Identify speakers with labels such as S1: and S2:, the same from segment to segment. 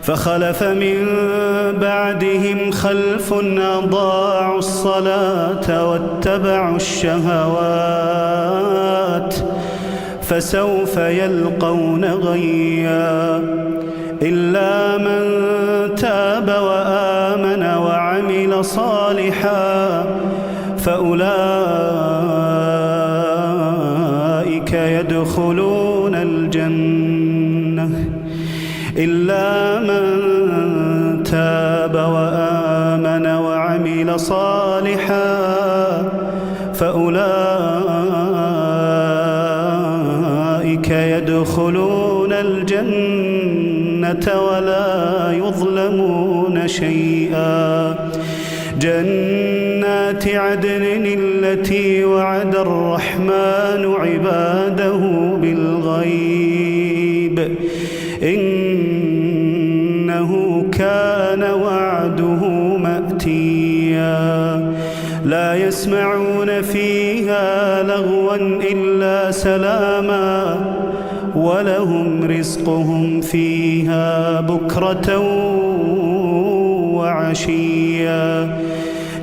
S1: فخلف من بعدهم خلف أضاعوا الصلاة واتبعوا الشهوات فسوف يلقون غيا إلا من تاب وآمن وعمل صالحا فأولئك يدخلون الجنة إلا من تاب وآمن وعمل صالحا فأولئك يدخلون الجنة ولا يظلمون شيئا جنات عدن التي وعد الرحمن عباده بالغيب إنه كان وعده مأتيا لا يسمعون فيها لغوا إلا سلاما ولهم رزقهم فيها بكرة وعشيا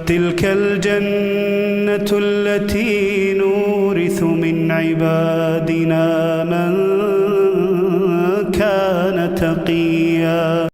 S1: تلك الجنة التي نورث من عبادنا من